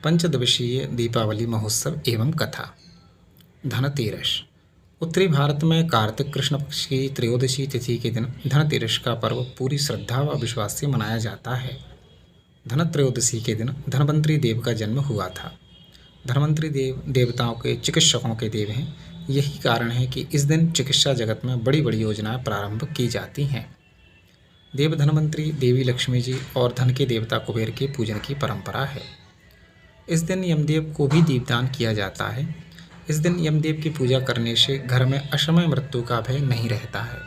पंचदिवसीय दीपावली महोत्सव एवं कथा। धनतेरस। उत्तरी भारत में कार्तिक कृष्ण पक्ष की त्रयोदशी तिथि के दिन धनतेरस का पर्व पूरी श्रद्धा व विश्वास से मनाया जाता है। धनत्रयोदशी के दिन धनवंतरी देव का जन्म हुआ था। धनवंतरी देव देवताओं के चिकित्सकों के देव हैं। यही कारण है कि इस दिन चिकित्सा जगत में बड़ी बड़ी योजनाएं प्रारंभ की जाती हैं। देव धनवंतरी, देवी लक्ष्मी जी और धन के देवता कुबेर के पूजन की परंपरा है। इस दिन यमदेव को भी दीपदान किया जाता है। इस दिन यमदेव की पूजा करने से घर में असमय मृत्यु का भय नहीं रहता है।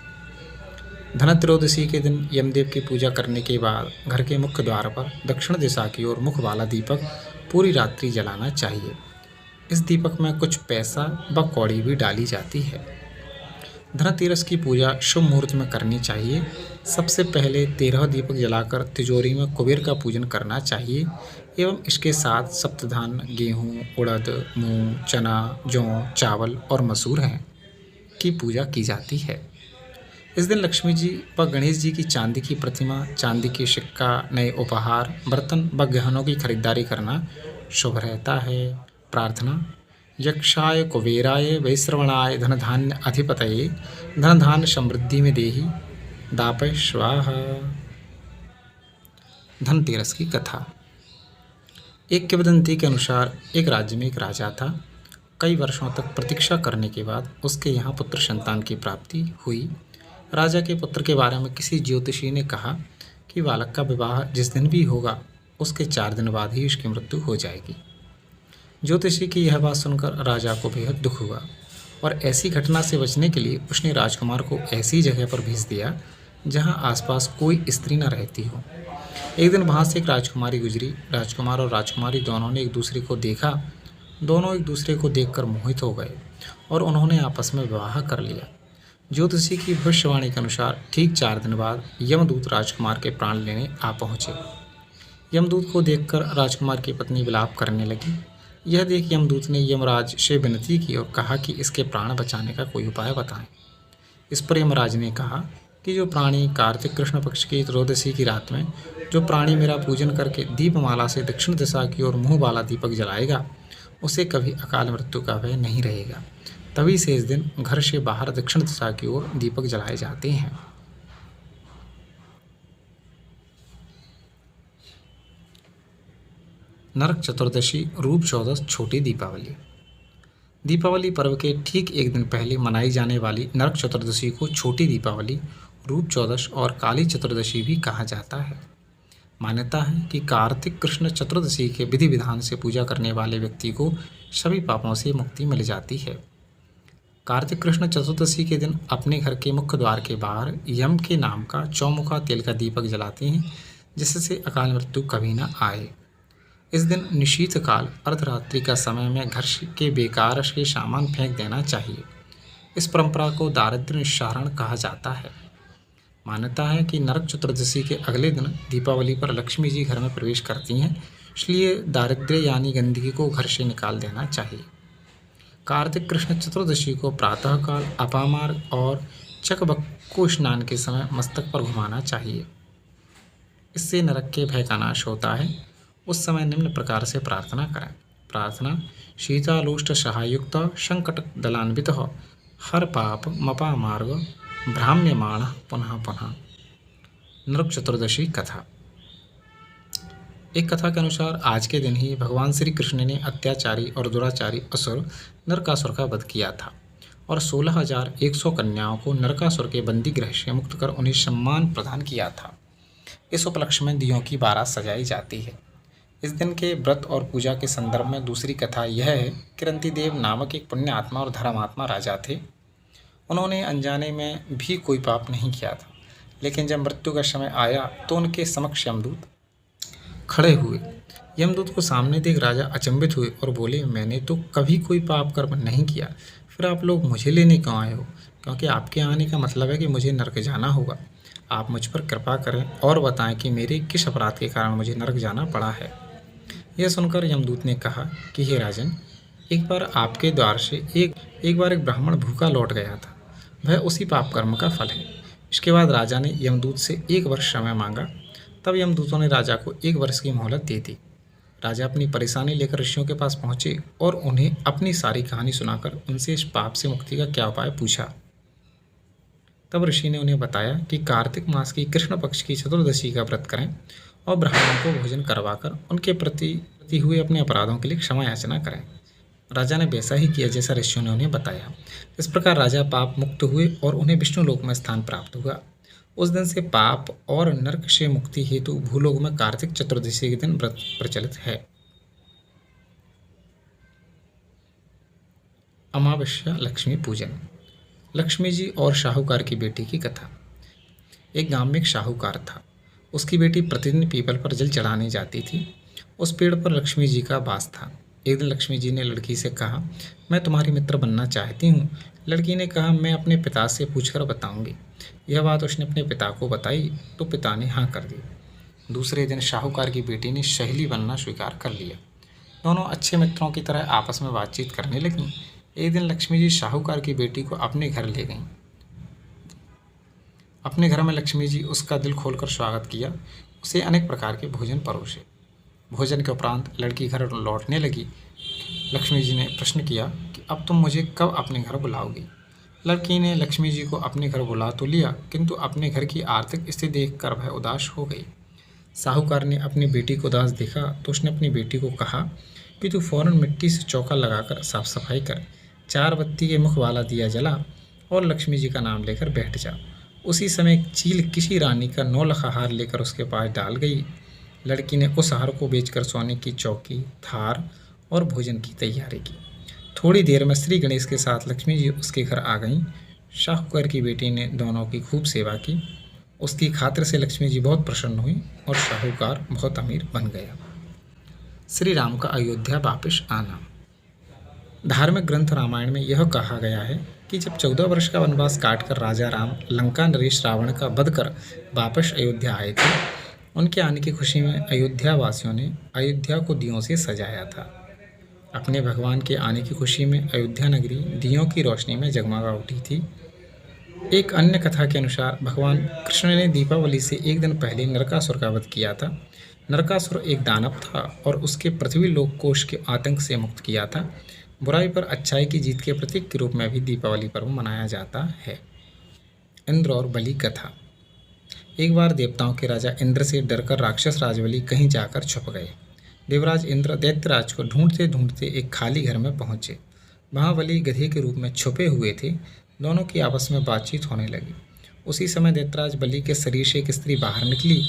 धनत्रयोदशी के दिन यमदेव की पूजा करने के बाद घर के मुख्य द्वार पर दक्षिण दिशा की ओर मुख वाला दीपक पूरी रात्रि जलाना चाहिए। इस दीपक में कुछ पैसा व कौड़ी भी डाली जाती है। धनतेरस की पूजा शुभ मुहूर्त में करनी चाहिए। सबसे पहले 13 दीपक जलाकर तिजोरी में कुबेर का पूजन करना चाहिए एवं इसके साथ सप्तधान्य गेहूँ, उड़द, मूंग, चना, जौ, चावल और मसूर हैं की पूजा की जाती है। इस दिन लक्ष्मी जी व गणेश जी की चांदी की प्रतिमा, चांदी की सिक्का, नए उपहार, बर्तन व गहनों की खरीदारी करना शुभ रहता है। प्रार्थना। यक्षाय कुबेराय वैश्रवणाय धनधान्य अधिपतये धनधान्य समृद्धि में देहि दापय स्वाहा। धनतेरस की कथा। एक किंवदंती के अनुसार एक राज्य में एक राजा था। कई वर्षों तक प्रतीक्षा करने के बाद उसके यहाँ पुत्र संतान की प्राप्ति हुई। राजा के पुत्र के बारे में किसी ज्योतिषी ने कहा कि बालक का विवाह जिस दिन भी होगा उसके 4 दिन बाद ही उसकी मृत्यु हो जाएगी। ज्योतिषी की यह बात सुनकर राजा को बेहद दुख हुआ और ऐसी घटना से बचने के लिए उसने राजकुमार को ऐसी जगह पर भेज दिया जहां आसपास कोई स्त्री न रहती हो। एक दिन वहां से एक राजकुमारी गुजरी। राजकुमार और राजकुमारी दोनों ने एक दूसरे को देखा। दोनों एक दूसरे को देखकर मोहित हो गए और उन्होंने आपस में विवाह कर लिया। ज्योतिषी की भविष्यवाणी के अनुसार ठीक 4 दिन बाद यमदूत राजकुमार के प्राण लेने आ पहुँचे। यमदूत को देखकर राजकुमार की पत्नी विलाप करने लगी। यह देख यमदूत ने यमराज से विनती की और कहा कि इसके प्राण बचाने का कोई उपाय बताएं। इस पर यमराज ने कहा कि जो प्राणी कार्तिक कृष्ण पक्ष की त्रयोदशी की रात में जो प्राणी मेरा पूजन करके दीपमाला से दक्षिण दिशा की ओर मुँह वाला दीपक जलाएगा उसे कभी अकाल मृत्यु का भय नहीं रहेगा। तभी से इस दिन घर से बाहर दक्षिण दिशा की ओर दीपक जलाए जाते हैं। नरक चतुर्दशी रूप चौदस छोटी दीपावली। दीपावली पर्व के ठीक एक दिन पहले मनाई जाने वाली नरक चतुर्दशी को छोटी दीपावली, रूप चौदस और काली चतुर्दशी भी कहा जाता है। मान्यता है कि कार्तिक कृष्ण चतुर्दशी के विधि विधान से पूजा करने वाले व्यक्ति को सभी पापों से मुक्ति मिल जाती है। कार्तिक कृष्ण चतुर्दशी के दिन अपने घर के मुख्य द्वार के बाहर यम के नाम का चौमुखा तेल का दीपक जलाते हैं जिससे अकाल मृत्यु कभी न आए। इस दिन निशीथ काल अर्धरात्रि का समय में घर के बेकार के सामान फेंक देना चाहिए। इस परंपरा को दारिद्र्य निस्सारण कहा जाता है। मान्यता है कि नरक चतुर्दशी के अगले दिन दीपावली पर लक्ष्मी जी घर में प्रवेश करती हैं, इसलिए दारिद्र्य यानी गंदगी को घर से निकाल देना चाहिए। कार्तिक कृष्ण चतुर्दशी को प्रातःकाल अपामार्ग और चकबक को स्नान के समय मस्तक पर घुमाना चाहिए। इससे नरक के भय का नाश होता है। उस समय निम्न प्रकार से प्रार्थना करें। प्रार्थना। शीतालोष्ट सहायुक्त संकट दलान्वित हर पाप मपा मार्ग भ्राम्यमाण पुनः पुनः। नरक चतुर्दशी कथा। एक कथा के अनुसार आज के दिन ही भगवान श्री कृष्ण ने अत्याचारी और दुराचारी असुर नरकासुर का वध किया था और 16,100 कन्याओं को नरकासुर के बंदी गृह से मुक्त कर उन्हें सम्मान प्रदान किया था। इस उपलक्ष्य में दियों की बारात सजाई जाती है। इस दिन के व्रत और पूजा के संदर्भ में दूसरी कथा यह है कि रंतिदेव नामक एक पुण्य आत्मा और धर्मात्मा राजा थे। उन्होंने अनजाने में भी कोई पाप नहीं किया था, लेकिन जब मृत्यु का समय आया तो उनके समक्ष यमदूत खड़े हुए। यमदूत को सामने देख राजा अचंभित हुए और बोले, मैंने तो कभी कोई पाप कर्म नहीं किया, फिर आप लोग मुझे लेने क्यों आए हो? क्योंकि आपके आने का मतलब है कि मुझे नरक जाना होगा। आप मुझ पर कृपा करें और बताएं कि मेरे किस अपराध के कारण मुझे नरक जाना पड़ा है। यह सुनकर यमदूत ने कहा कि हे राजन, एक बार आपके द्वार से एक बार एक ब्राह्मण भूखा लौट गया था। वह उसी पाप कर्म का फल है। इसके बाद राजा ने यमदूत से 1 वर्ष समय मांगा। तब यमदूतों ने राजा को 1 वर्ष की मोहलत दे दी। राजा अपनी परेशानी लेकर ऋषियों के पास पहुंचे और उन्हें अपनी सारी कहानी सुनाकर उनसे इस पाप से मुक्ति का क्या उपाय पूछा। तब ऋषि ने उन्हें बताया कि कार्तिक मास की कृष्ण पक्ष की चतुर्दशी का व्रत करें और ब्राह्मणों को भोजन करवाकर उनके प्रति हुए अपने अपराधों के लिए क्षमा याचना करें। राजा ने वैसा ही किया जैसा ऋषियों ने उन्हें बताया। इस प्रकार राजा पाप मुक्त हुए और उन्हें विष्णु लोक में स्थान प्राप्त हुआ। उस दिन से पाप और नरक से मुक्ति हेतु भूलोक में कार्तिक चतुर्दशी के दिन व्रत प्रचलित है। अमावस्या लक्ष्मी पूजन। लक्ष्मी जी और शाहूकार की बेटी की कथा। एक गांव में एक शाहूकार था। उसकी बेटी प्रतिदिन पीपल पर जल चढ़ाने जाती थी। उस पेड़ पर लक्ष्मी जी का वास था। एक दिन लक्ष्मी जी ने लड़की से कहा, मैं तुम्हारी मित्र बनना चाहती हूँ। लड़की ने कहा, मैं अपने पिता से पूछकर बताऊंगी। यह बात उसने अपने पिता को बताई तो पिता ने हाँ कर दी। दूसरे दिन शाहूकार की बेटी ने सहेली बनना स्वीकार कर लिया। दोनों अच्छे मित्रों की तरह आपस में बातचीत करने लगीं। एक दिन लक्ष्मी जी शाहूकार की बेटी को अपने घर ले गईं। अपने घर में लक्ष्मी जी उसका दिल खोलकर स्वागत किया। उसे अनेक प्रकार के भोजन परोसे। भोजन के उपरांत लड़की घर लौटने लगी। लक्ष्मी जी ने प्रश्न किया कि अब तुम मुझे कब अपने घर बुलाओगी। लड़की ने लक्ष्मी जी को अपने घर बुला तो लिया, किंतु अपने घर की आर्थिक स्थिति देखकर वह उदास हो गई। साहूकार ने अपनी बेटी को उदास देखा तो उसने अपनी बेटी को कहा कि तू फौरन मिट्टी से चौका लगाकर साफ सफाई कर, 4 बत्ती के मुख वाला दिया जला और लक्ष्मी जी का नाम लेकर बैठ जा। उसी समय एक चील किसी रानी का 9 लाख हार लेकर उसके पास डाल गई। लड़की ने उस हार को बेचकर सोने की चौकी, थार और भोजन की तैयारी की। थोड़ी देर में श्री गणेश के साथ लक्ष्मी जी उसके घर आ गईं। शाहूकार की बेटी ने दोनों की खूब सेवा की। उसकी खातिर से लक्ष्मी जी बहुत प्रसन्न हुई और शाहूकार बहुत अमीर बन गया। श्री राम का अयोध्या वापस आना। धार्मिक ग्रंथ रामायण में यह कहा गया है कि जब 14 वर्ष का वनवास काटकर राजा राम लंका नरेश रावण का वध कर वापस अयोध्या आए थे, उनके आने की खुशी में अयोध्या वासियों ने अयोध्या को दियों से सजाया था। अपने भगवान के आने की खुशी में अयोध्या नगरी दियों की रोशनी में जगमगा उठी थी। एक अन्य कथा के अनुसार भगवान कृष्ण ने दीपावली से एक दिन पहले नरकासुर का वध किया था। नरकासुर एक दानव था और उसके पृथ्वी लोक कोश के आतंक से मुक्त किया था। बुराई पर अच्छाई की जीत के प्रतीक के रूप में भी दीपावली पर्व मनाया जाता है। इंद्र और बलि कथा। एक बार देवताओं के राजा इंद्र से डरकर राक्षस राज बलि कहीं जाकर छुप गए। देवराज इंद्र दैत्यराज को ढूंढते ढूंढते एक खाली घर में पहुंचे। वहां बलि गधे के रूप में छुपे हुए थे। दोनों की आपस में बातचीत होने लगी। उसी समय दैत्यराज बलि के शरीर से एक स्त्री बाहर निकली।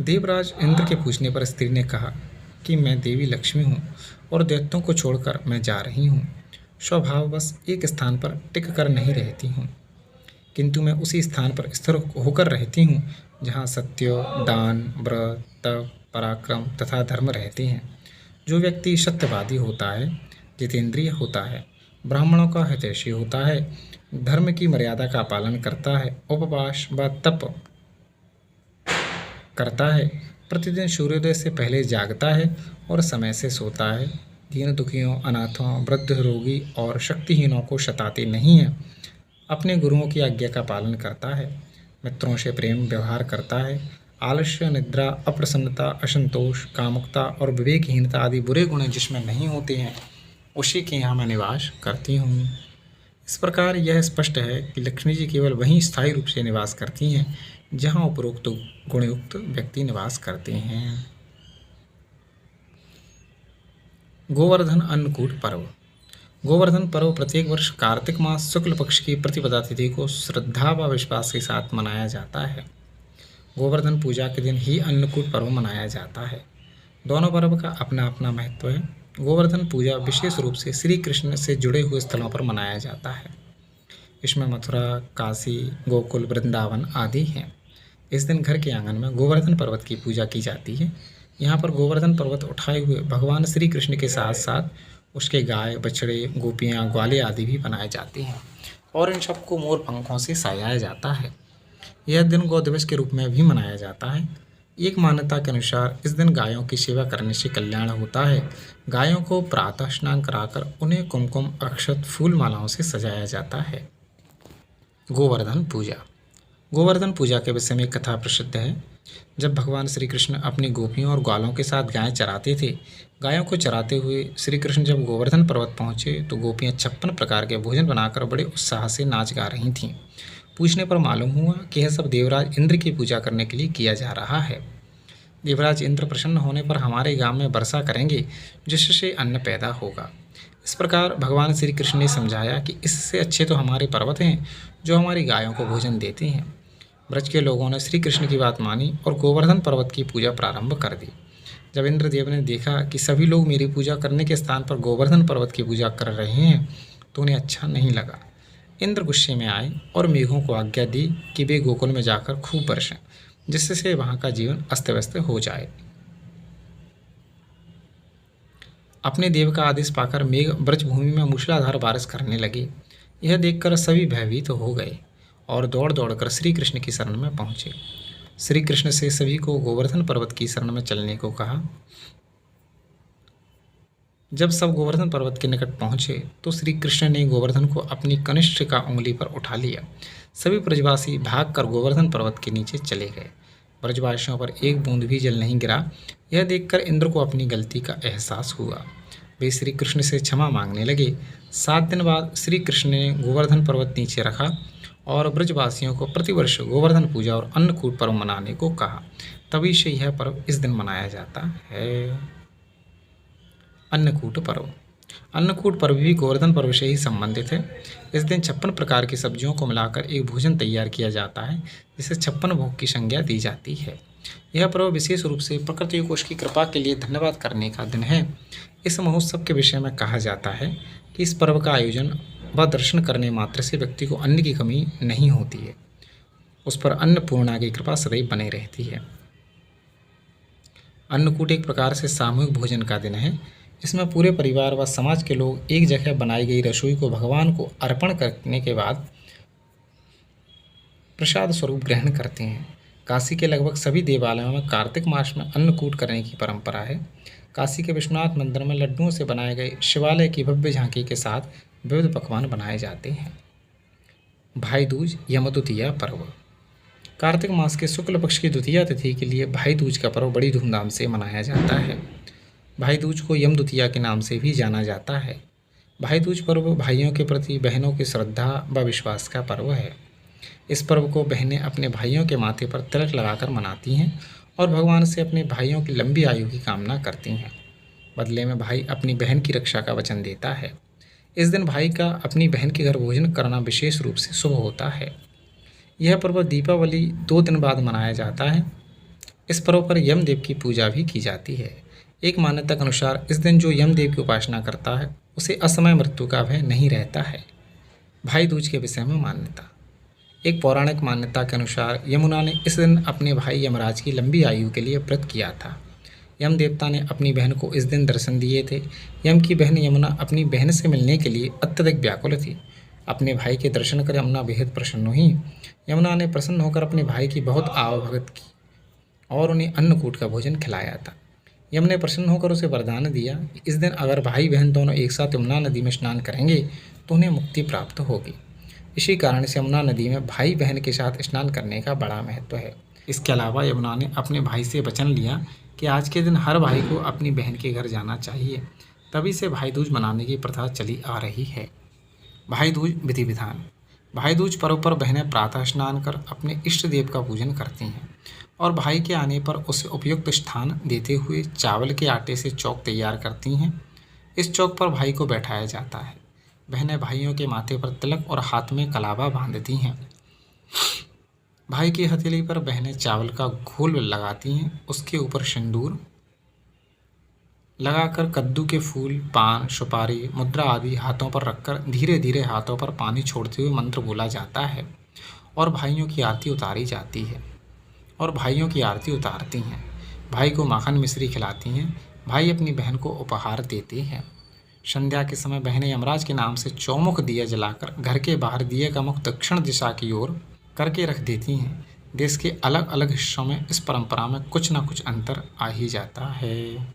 देवराज इंद्र के पूछने पर स्त्री ने कहा कि मैं देवी लक्ष्मी हूँ और दैत्यों को छोड़कर मैं जा रही हूँ। स्वभाववश एक स्थान पर टिक कर नहीं रहती हूँ, किंतु मैं उसी स्थान पर स्थिर होकर रहती हूँ जहाँ सत्य, दान, व्रत, तप, पराक्रम तथा धर्म रहते हैं। जो व्यक्ति सत्यवादी होता है, जितेंद्रिय होता है, ब्राह्मणों का हितैषी होता है, धर्म की मर्यादा का पालन करता है, उपवास व तप करता है, प्रतिदिन सूर्योदय से पहले जागता है और समय से सोता है, दीन दुखियों, अनाथों, वृद्ध, रोगी और शक्तिहीनों को सताते नहीं है, अपने गुरुओं की आज्ञा का पालन करता है, मित्रों से प्रेम व्यवहार करता है, आलस्य, निद्रा, अप्रसन्नता, असंतोष, कामुकता और विवेकहीनता आदि बुरे गुण जिसमें नहीं होते हैं, उसी के यहाँ मैं निवास करती हूँ। इस प्रकार यह स्पष्ट है कि लक्ष्मी जी केवल वहीं स्थायी रूप से निवास करती हैं जहाँ उपरोक्त गुणयुक्त व्यक्ति निवास करते हैं। गोवर्धन अन्नकूट पर्व। गोवर्धन पर्व प्रत्येक वर्ष कार्तिक मास शुक्ल पक्ष की प्रतिपदा तिथि को श्रद्धा व विश्वास के साथ मनाया जाता है। गोवर्धन पूजा के दिन ही अन्नकूट पर्व मनाया जाता है। दोनों पर्व का अपना अपना महत्व है। गोवर्धन पूजा विशेष रूप से श्री कृष्ण से जुड़े हुए स्थलों पर मनाया जाता है। इसमें मथुरा, काशी, गोकुल, वृंदावन आदि हैं। इस दिन घर के आंगन में गोवर्धन पर्वत की पूजा की जाती है। यहाँ पर गोवर्धन पर्वत उठाए हुए भगवान श्री कृष्ण के साथ साथ उसके गाय, बछड़े, गोपियाँ, ग्वाले आदि भी बनाए जाते हैं और इन सबको मोर पंखों से सजाया जाता है। यह दिन गौ दिवस के रूप में भी मनाया जाता है। एक मान्यता के अनुसार इस दिन गायों की सेवा करने से कल्याण होता है। गायों को प्रातः स्नान कराकर उन्हें कुमकुम, अक्षत, फूल मालाओं से सजाया जाता है। गोवर्धन पूजा। गोवर्धन पूजा के विषय में कथा प्रसिद्ध है। जब भगवान श्री कृष्ण अपनी गोपियों और ग्वालों के साथ गायें चराते थे, गायों को चराते हुए श्री कृष्ण जब गोवर्धन पर्वत पहुँचे तो गोपियाँ 56 प्रकार के भोजन बनाकर बड़े उत्साह से नाच गा रही थीं। पूछने पर मालूम हुआ कि यह सब देवराज इंद्र की पूजा करने के लिए किया जा रहा है। देवराज इंद्र प्रसन्न होने पर हमारे गांव में वर्षा करेंगे, जिससे अन्न पैदा होगा। इस प्रकार भगवान श्री कृष्ण ने समझाया कि इससे अच्छे तो हमारे पर्वत हैं, जो हमारी गायों को भोजन देते हैं। ब्रज के लोगों ने श्री कृष्ण की बात मानी और गोवर्धन पर्वत की पूजा प्रारंभ कर दी। जब इंद्रदेव ने देखा कि सभी लोग मेरी पूजा करने के स्थान पर गोवर्धन पर्वत की पूजा कर रहे हैं, तो उन्हें अच्छा नहीं लगा। इंद्र गुस्से में आए और मेघों को आज्ञा दी कि वे गोकुल में जाकर खूब बरसें, जिससे वहाँ का जीवन अस्त व्यस्त हो जाए। अपने देव का आदेश पाकर मेघ ब्रजभूमि में मूसलाधार बारिश करने लगे। यह देखकर सभी भयभीत हो गए और दौड़ दौड़कर श्री कृष्ण की शरण में पहुँचे। श्री कृष्ण से सभी को गोवर्धन पर्वत की शरण में चलने को कहा। जब सब गोवर्धन पर्वत के निकट पहुँचे तो श्री कृष्ण ने गोवर्धन को अपनी कनिष्ठ का उंगली पर उठा लिया। सभी ब्रजवासी भागकर गोवर्धन पर्वत के नीचे चले गए। ब्रजवासियों पर एक बूंद भी जल नहीं गिरा। यह देखकर इंद्र को अपनी गलती का एहसास हुआ। वे श्री कृष्ण से क्षमा मांगने लगे। 7 दिन बाद श्री कृष्ण ने गोवर्धन पर्वत नीचे रखा और ब्रजवासियों को प्रतिवर्ष गोवर्धन पूजा और अन्नकूट पर्व मनाने को कहा। तभी से यह पर्व इस दिन मनाया जाता है। अन्नकूट पर्व। अन्नकूट पर्व भी गोवर्धन पर्व से ही संबंधित है। इस दिन 56 प्रकार की सब्जियों को मिलाकर एक भोजन तैयार किया जाता है, जिसे 56 भोग की संज्ञा दी जाती है। यह पर्व विशेष रूप से प्रकृति को उसकी कृपा के लिए धन्यवाद करने का दिन है। इस महोत्सव के विषय में कहा जाता है कि इस पर्व का आयोजन व दर्शन करने मात्र से व्यक्ति को अन्न की कमी नहीं होती है, उस पर अन्नपूर्णा की कृपा सदैव बनी रहती है। अन्नकूट एक प्रकार से सामूहिक भोजन का दिन है। इसमें पूरे परिवार व समाज के लोग एक जगह बनाई गई रसोई को भगवान को अर्पण करने के बाद प्रसाद स्वरूप ग्रहण करते हैं। काशी के लगभग सभी देवालयों में कार्तिक मास में अन्नकूट करने की परंपरा है। काशी के विश्वनाथ मंदिर में लड्डुओं से बनाए गए शिवालय की भव्य झांकी के साथ विविध पकवान बनाए जाते हैं। भाई दूज यम द्वितीया पर्व। कार्तिक मास के शुक्ल पक्ष की द्वितीया तिथि के लिए भाई दूज का पर्व बड़ी धूमधाम से मनाया जाता है। भाई दूज को यम द्वितीया के नाम से भी जाना जाता है। भाई दूज पर्व भाइयों के प्रति बहनों की श्रद्धा व विश्वास का पर्व है। इस पर्व को बहनें अपने भाइयों के माथे पर तिलक लगाकर मनाती हैं और भगवान से अपने भाइयों की लंबी आयु की कामना करती हैं। बदले में भाई अपनी बहन की रक्षा का वचन देता है। इस दिन भाई का अपनी बहन के घर भोजन करना विशेष रूप से शुभ होता है। यह पर्व दीपावली 2 दिन बाद मनाया जाता है। इस पर्व पर यमदेव की पूजा भी की जाती है। एक मान्यता के अनुसार इस दिन जो यमदेव की उपासना करता है उसे असमय मृत्यु का भय नहीं रहता है। भाई दूज के विषय में मान्यता। एक पौराणिक मान्यता के अनुसार यमुना ने इस दिन अपने भाई यमराज की लंबी आयु के लिए व्रत किया था। यम देवता ने अपनी बहन को इस दिन दर्शन दिए थे। यम की बहन यमुना अपनी बहन से मिलने के लिए अत्यधिक व्याकुल थी। अपने भाई के दर्शन कर यमुना बेहद प्रसन्न हुई। यमुना ने प्रसन्न होकर अपने भाई की बहुत आवभगत की और उन्हें अन्नकूट का भोजन खिलाया था। यम ने प्रसन्न होकर उसे वरदान दिया कि इस दिन अगर भाई बहन दोनों एक साथ यमुना नदी में स्नान करेंगे तो उन्हें मुक्ति प्राप्त होगी। इसी कारण से यमुना नदी में भाई बहन के साथ स्नान करने का बड़ा महत्व है। इसके अलावा यमुना ने अपने भाई से वचन लिया कि आज के दिन हर भाई को अपनी बहन के घर जाना चाहिए। तभी से भाई दूज मनाने की प्रथा चली आ रही है। भाई दूज विधि विधान। भाई दूज पर्व पर बहनें प्रातः स्नान कर अपने इष्ट देव का पूजन करती हैं और भाई के आने पर उसे उपयुक्त स्थान देते हुए चावल के आटे से चौक तैयार करती हैं। इस चौक पर भाई को बैठाया जाता है। बहनें भाइयों के माथे पर तिलक और हाथ में कलावा बांधती हैं। भाई की हथेली पर बहनें चावल का घोल लगाती हैं। उसके ऊपर सिंदूर लगाकर कद्दू के फूल, पान, सुपारी, मुद्रा आदि हाथों पर रखकर धीरे धीरे हाथों पर पानी छोड़ते हुए मंत्र बोला जाता है और भाइयों की आरती उतारी जाती है और भाइयों की आरती उतारती हैं। भाई को माखन मिश्री खिलाती हैं। भाई अपनी बहन को उपहार देते हैं। संध्या के समय बहनें यमराज के नाम से चौमुख दिया जलाकर घर के बाहर दिए का मुख दक्षिण दिशा की ओर करके रख देती हैं। देश के अलग अलग हिस्सों में इस परंपरा में कुछ न कुछ अंतर आ ही जाता है।